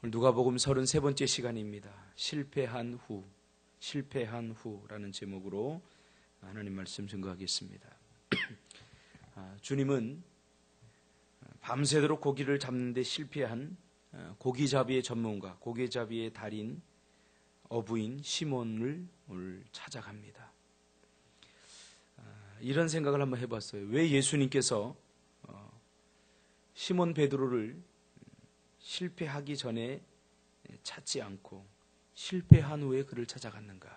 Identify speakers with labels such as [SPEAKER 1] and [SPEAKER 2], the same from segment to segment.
[SPEAKER 1] 오늘 누가복음 33번째 시간입니다. 실패한 후라는 제목으로 하나님 말씀 증거하겠습니다. 주님은 밤새도록 고기를 잡는 데 실패한 고기잡이의 전문가, 고기잡이의 달인, 어부인 시몬을 오늘 찾아갑니다. 이런 생각을 한번 해봤어요. 왜 예수님께서 시몬 베드로를 실패하기 전에 찾지 않고 실패한 후에 그를 찾아갔는가?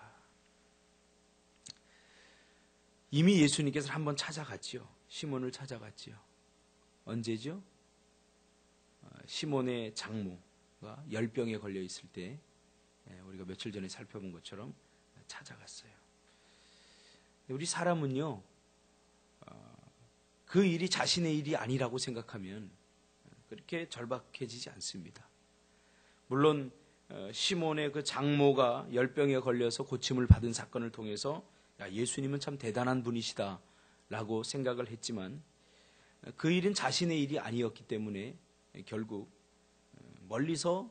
[SPEAKER 1] 이미 예수님께서 한번 찾아갔지요. 시몬을 찾아갔지요. 언제죠? 시몬의 장모가 열병에 걸려 있을 때 우리가 며칠 전에 살펴본 것처럼 찾아갔어요. 우리 사람은요, 그 일이 자신의 일이 아니라고 생각하면 그렇게 절박해지지 않습니다. 물론 시몬의 그 장모가 열병에 걸려서 고침을 받은 사건을 통해서 예수님은 참 대단한 분이시다 라고 생각을 했지만 그 일은 자신의 일이 아니었기 때문에 결국 멀리서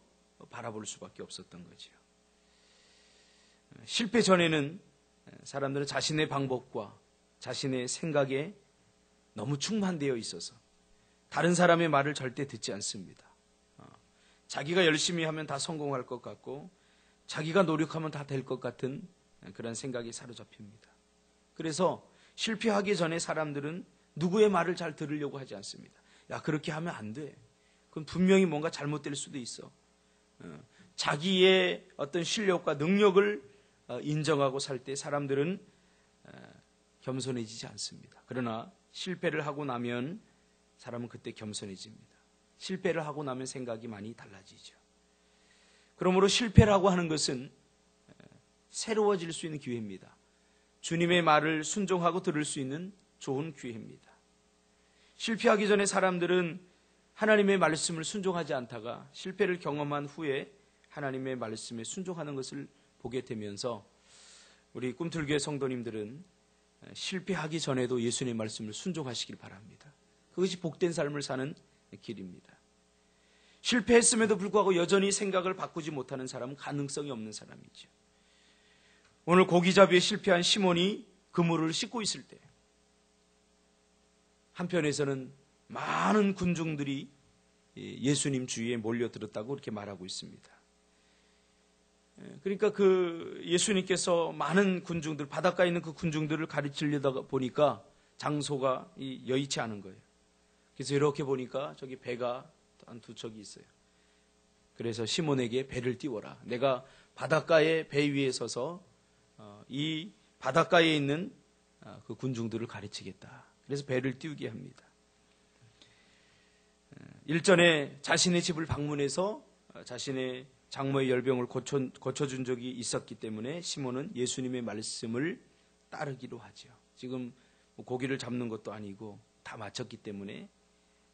[SPEAKER 1] 바라볼 수밖에 없었던 거죠. 실패 전에는 사람들은 자신의 방법과 자신의 생각에 너무 충만되어 있어서 다른 사람의 말을 절대 듣지 않습니다. 자기가 열심히 하면 다 성공할 것 같고 자기가 노력하면 다 될 것 같은 그런 생각이 사로잡힙니다. 그래서 실패하기 전에 사람들은 누구의 말을 잘 들으려고 하지 않습니다. 야, 그렇게 하면 안 돼. 그건 분명히 뭔가 잘못될 수도 있어. 자기의 어떤 실력과 능력을 인정하고 살 때 사람들은 겸손해지지 않습니다. 그러나 실패를 하고 나면 사람은 그때 겸손해집니다. 실패를 하고 나면 생각이 많이 달라지죠. 그러므로 실패라고 하는 것은 새로워질 수 있는 기회입니다. 주님의 말을 순종하고 들을 수 있는 좋은 기회입니다. 실패하기 전에 사람들은 하나님의 말씀을 순종하지 않다가 실패를 경험한 후에 하나님의 말씀에 순종하는 것을 보게 되면서 우리 꿈틀교회 성도님들은 실패하기 전에도 예수님의 말씀을 순종하시길 바랍니다. 그것이 복된 삶을 사는 길입니다. 실패했음에도 불구하고 여전히 생각을 바꾸지 못하는 사람은 가능성이 없는 사람이죠. 오늘 고기잡이에 실패한 시몬이 그물을 씻고 있을 때 한편에서는 많은 군중들이 예수님 주위에 몰려들었다고 그렇게 말하고 있습니다. 그러니까 그 예수님께서 많은 군중들, 바닷가에 있는 그 군중들을 가르치려다 보니까 장소가 여의치 않은 거예요. 그래서 이렇게 보니까 저기 배가 한 두 척이 있어요. 그래서 시몬에게 배를 띄워라. 내가 바닷가에 배 위에 서서 이 바닷가에 있는 그 군중들을 가르치겠다. 그래서 배를 띄우게 합니다. 일전에 자신의 집을 방문해서 자신의 장모의 열병을 고쳐준 적이 있었기 때문에 시몬은 예수님의 말씀을 따르기로 하죠. 지금 고기를 잡는 것도 아니고 다 마쳤기 때문에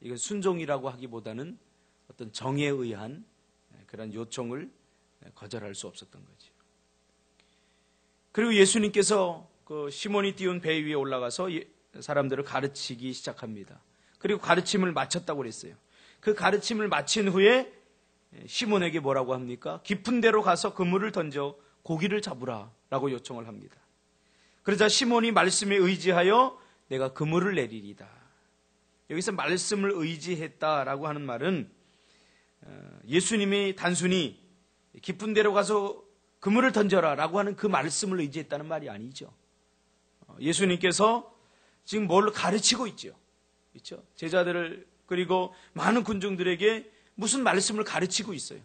[SPEAKER 1] 이건 순종이라고 하기보다는 어떤 정에 의한 그런 요청을 거절할 수 없었던 거죠. 그리고 예수님께서 그 시몬이 띄운 배 위에 올라가서 사람들을 가르치기 시작합니다. 그리고 가르침을 마쳤다고 그랬어요. 그 가르침을 마친 후에 시몬에게 뭐라고 합니까? 깊은 데로 가서 그물을 던져 고기를 잡으라 라고 요청을 합니다. 그러자 시몬이 말씀에 의지하여 내가 그물을 내리리다. 여기서 말씀을 의지했다라고 하는 말은 예수님이 단순히 깊은 데로 가서 그물을 던져라 라고 하는 그 말씀을 의지했다는 말이 아니죠. 예수님께서 지금 뭘 가르치고 있죠. 그렇죠? 제자들을 그리고 많은 군중들에게 무슨 말씀을 가르치고 있어요.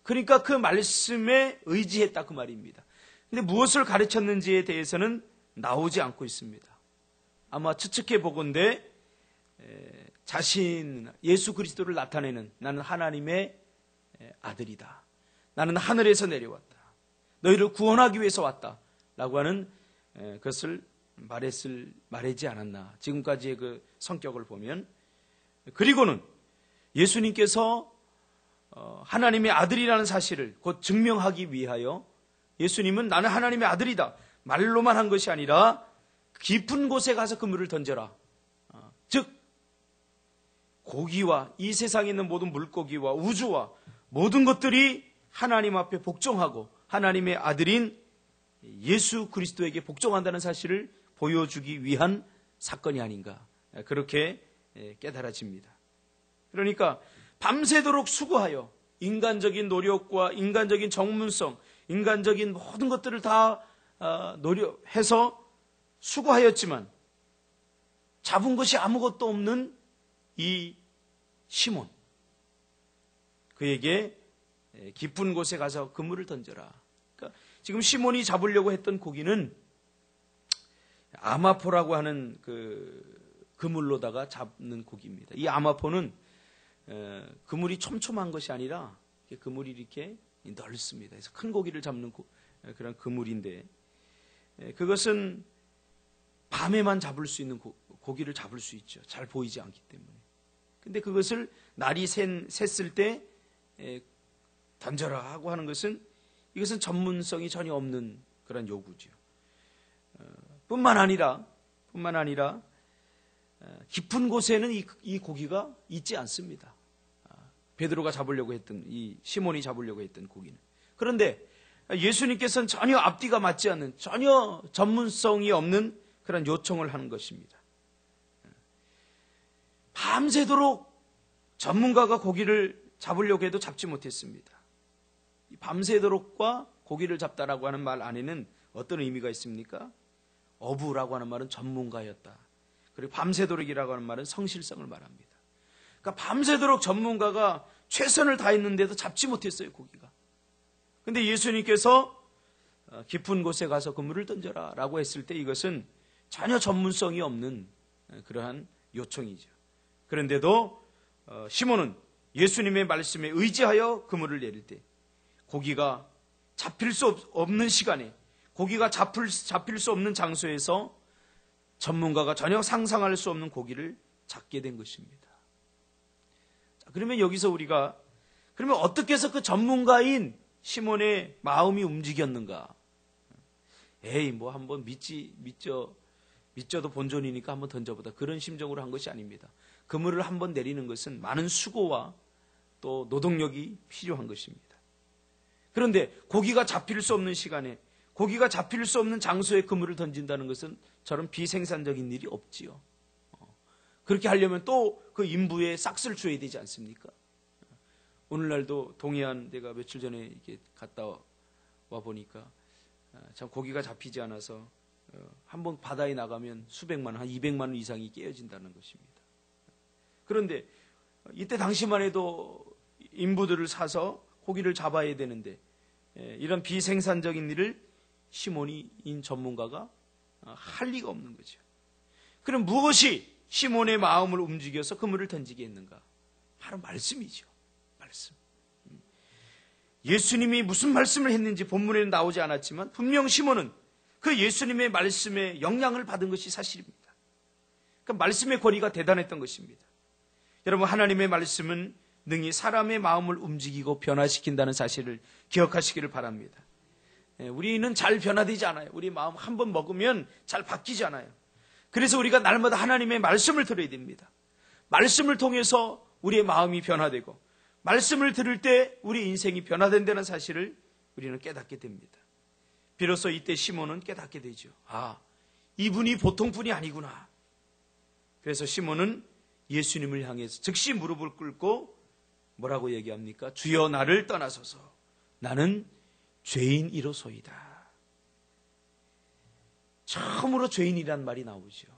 [SPEAKER 1] 그러니까 그 말씀에 의지했다 그 말입니다. 근데 무엇을 가르쳤는지에 대해서는 나오지 않고 있습니다. 아마 추측해 보건대 자신 예수 그리스도를 나타내는 나는 하나님의 아들이다. 나는 하늘에서 내려왔다. 너희를 구원하기 위해서 왔다. 라고 하는 그것을 말하지 않았나. 지금까지의 그 성격을 보면. 그리고는 예수님께서 하나님의 아들이라는 사실을 곧 증명하기 위하여 예수님은 나는 하나님의 아들이다. 말로만 한 것이 아니라 깊은 곳에 가서 그물을 던져라. 즉 고기와 이 세상에 있는 모든 물고기와 우주와 모든 것들이 하나님 앞에 복종하고 하나님의 아들인 예수 그리스도에게 복종한다는 사실을 보여주기 위한 사건이 아닌가, 그렇게 깨달아집니다. 그러니까 밤새도록 수고하여 인간적인 노력과 인간적인 전문성, 인간적인 모든 것들을 다 노력해서 수고하였지만 잡은 것이 아무것도 없는 이 시몬, 그에게 깊은 곳에 가서 그물을 던져라. 그러니까 지금 시몬이 잡으려고 했던 고기는 아마포라고 하는 그 그물로다가 잡는 고기입니다. 이 아마포는 그물이 촘촘한 것이 아니라 그물이 이렇게 넓습니다. 그래서 큰 고기를 잡는 그런 그물인데, 그것은 밤에만 잡을 수 있는 고기를 잡을 수 있죠. 잘 보이지 않기 때문에. 근데 그것을 날이 샜을 때 던져라 하고 하는 것은, 이것은 전문성이 전혀 없는 그런 요구죠. 뿐만 아니라 깊은 곳에는 이 고기가 있지 않습니다. 베드로가 잡으려고 했던, 이 시몬이 잡으려고 했던 고기는. 그런데 예수님께서는 전혀 앞뒤가 맞지 않는, 전혀 전문성이 없는 그런 요청을 하는 것입니다. 밤새도록 전문가가 고기를 잡으려고 해도 잡지 못했습니다. 밤새도록과 고기를 잡다라고 하는 말 안에는 어떤 의미가 있습니까? 어부라고 하는 말은 전문가였다. 그리고 밤새도록이라고 하는 말은 성실성을 말합니다. 그러니까 밤새도록 전문가가 최선을 다했는데도 잡지 못했어요, 고기가. 근데 예수님께서 깊은 곳에 가서 그물을 던져라 라고 했을 때 이것은 전혀 전문성이 없는 그러한 요청이죠. 그런데도 시몬은 예수님의 말씀에 의지하여 그물을 내릴 때 고기가 잡힐 수 없는 시간에, 고기가 잡힐 수 없는 장소에서 전문가가 전혀 상상할 수 없는 고기를 잡게 된 것입니다. 자, 그러면 여기서 우리가, 그러면 어떻게 해서 그 전문가인 시몬의 마음이 움직였는가? 에이, 뭐 한번 믿져도 본전이니까 한번 던져보다, 그런 심정으로 한 것이 아닙니다. 그물을 한번 내리는 것은 많은 수고와 또 노동력이 필요한 것입니다. 그런데 고기가 잡힐 수 없는 시간에, 고기가 잡힐 수 없는 장소에 그물을 던진다는 것은 저런 비생산적인 일이 없지요. 그렇게 하려면 또 그 인부에 싹쓸 줘야 되지 않습니까? 오늘날도 동해안, 내가 며칠 전에 이렇게 갔다 와 보니까 참 고기가 잡히지 않아서 한번 바다에 나가면 수백만 원, 한 200만 원 이상이 깨어진다는 것입니다. 그런데 이때 당시만 해도 인부들을 사서 고기를 잡아야 되는데 이런 비생산적인 일을 시몬인 전문가가 할 리가 없는 거죠. 그럼 무엇이 시몬의 마음을 움직여서 그물을 던지게 했는가? 바로 말씀이죠. 말씀. 예수님이 무슨 말씀을 했는지 본문에는 나오지 않았지만 분명 시몬은 그 예수님의 말씀에 영향을 받은 것이 사실입니다. 그 말씀의 권위가 대단했던 것입니다. 여러분, 하나님의 말씀은 능히 사람의 마음을 움직이고 변화시킨다는 사실을 기억하시기를 바랍니다. 우리는 잘 변화되지 않아요. 우리 마음 한 번 먹으면 잘 바뀌지 않아요. 그래서 우리가 날마다 하나님의 말씀을 들어야 됩니다. 말씀을 통해서 우리의 마음이 변화되고, 말씀을 들을 때 우리 인생이 변화된다는 사실을 우리는 깨닫게 됩니다. 비로소 이때 시몬은 깨닫게 되죠. 아, 이분이 보통 분이 아니구나. 그래서 시몬은 예수님을 향해서 즉시 무릎을 꿇고 뭐라고 얘기합니까? 주여, 나를 떠나소서. 나는 죄인이로소이다. 처음으로 죄인이란 말이 나오죠.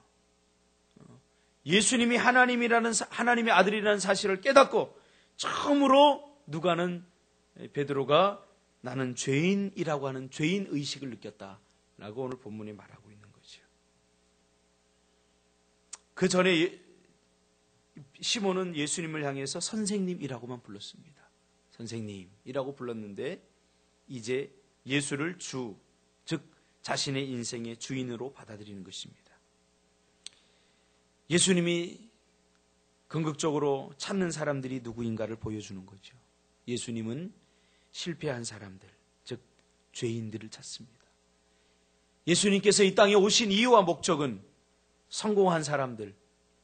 [SPEAKER 1] 예수님이 하나님의 아들이라는 사실을 깨닫고 처음으로 누가는 베드로가 나는 죄인이라고 하는 죄인 의식을 느꼈다라고 오늘 본문에 말하고 있는 거죠. 그 전에 시몬은 예수님을 향해서 선생님이라고만 불렀습니다. 선생님이라고 불렀는데 이제 예수를 주, 즉 자신의 인생의 주인으로 받아들이는 것입니다. 예수님이 궁극적으로 찾는 사람들이 누구인가를 보여주는 거죠. 예수님은 실패한 사람들, 즉 죄인들을 찾습니다. 예수님께서 이 땅에 오신 이유와 목적은 성공한 사람들,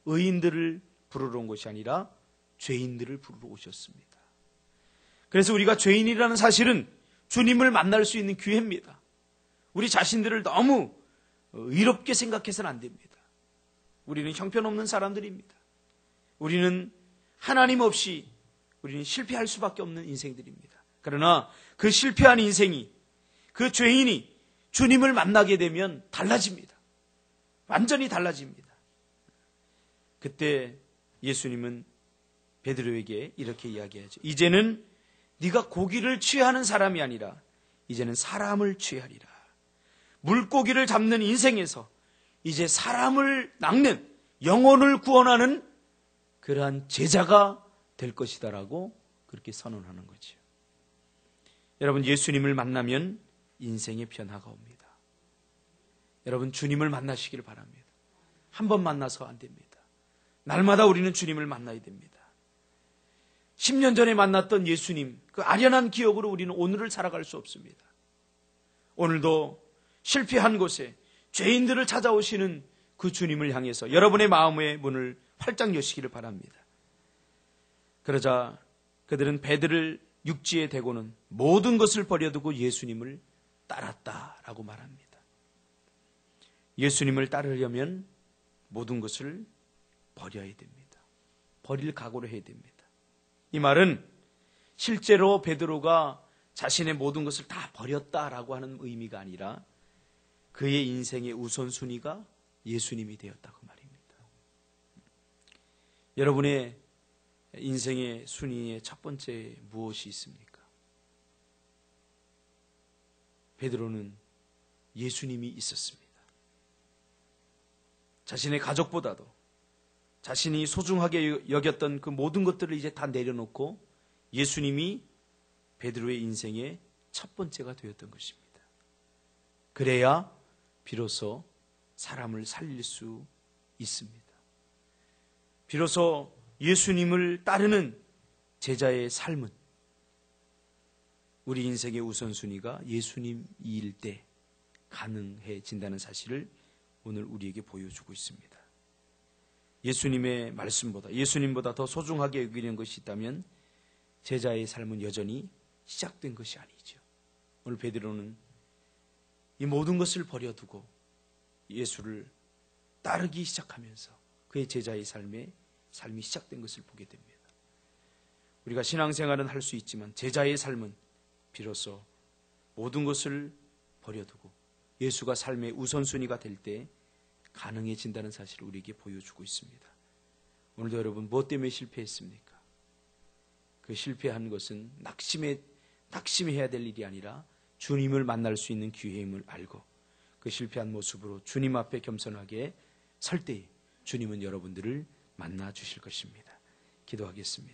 [SPEAKER 1] 의인들을 부르러 온 것이 아니라 죄인들을 부르러 오셨습니다. 그래서 우리가 죄인이라는 사실은 주님을 만날 수 있는 기회입니다. 우리 자신들을 너무 의롭게 생각해서는 안 됩니다. 우리는 형편없는 사람들입니다. 우리는 하나님 없이 우리는 실패할 수밖에 없는 인생들입니다. 그러나 그 실패한 인생이, 그 죄인이 주님을 만나게 되면 달라집니다. 완전히 달라집니다. 그때 예수님은 베드로에게 이렇게 이야기하죠. 이제는 네가 고기를 취하는 사람이 아니라 이제는 사람을 취하리라. 물고기를 잡는 인생에서 이제 사람을 낚는, 영혼을 구원하는 그러한 제자가 될 것이다라고 그렇게 선언하는 거죠. 여러분, 예수님을 만나면 인생의 변화가 옵니다. 여러분, 주님을 만나시기를 바랍니다. 한 번 만나서 안 됩니다. 날마다 우리는 주님을 만나야 됩니다. 10년 전에 만났던 예수님, 그 아련한 기억으로 우리는 오늘을 살아갈 수 없습니다. 오늘도 실패한 곳에 죄인들을 찾아오시는 그 주님을 향해서 여러분의 마음의 문을 활짝 여시기를 바랍니다. 그러자 그들은 배들을 육지에 대고는 모든 것을 버려두고 예수님을 따랐다라고 말합니다. 예수님을 따르려면 모든 것을 버려야 됩니다. 버릴 각오를 해야 됩니다. 이 말은 실제로 베드로가 자신의 모든 것을 다 버렸다라고 하는 의미가 아니라 그의 인생의 우선순위가 예수님이 되었다고 말입니다. 여러분의 인생의 순위의 첫 번째 무엇이 있습니까? 베드로는 예수님이 있었습니다. 자신의 가족보다도 자신이 소중하게 여겼던 그 모든 것들을 이제 다 내려놓고 예수님이 베드로의 인생의 첫 번째가 되었던 것입니다. 그래야 비로소 사람을 살릴 수 있습니다. 비로소 예수님을 따르는 제자의 삶은 우리 인생의 우선순위가 예수님일 때 가능해진다는 사실을 오늘 우리에게 보여주고 있습니다. 예수님의 말씀보다, 예수님보다 더 소중하게 여기는 것이 있다면 제자의 삶은 여전히 시작된 것이 아니죠. 오늘 베드로는 이 모든 것을 버려두고 예수를 따르기 시작하면서 그의 제자의 삶이 시작된 것을 보게 됩니다. 우리가 신앙생활은 할 수 있지만 제자의 삶은 비로소 모든 것을 버려두고 예수가 삶의 우선순위가 될 때 가능해진다는 사실을 우리에게 보여주고 있습니다. 오늘도 여러분, 무엇 때문에 실패했습니까? 그 실패한 것은 낙심해야 될 일이 아니라 주님을 만날 수 있는 기회임을 알고 그 실패한 모습으로 주님 앞에 겸손하게 설 때에 주님은 여러분들을 만나 주실 것입니다. 기도하겠습니다.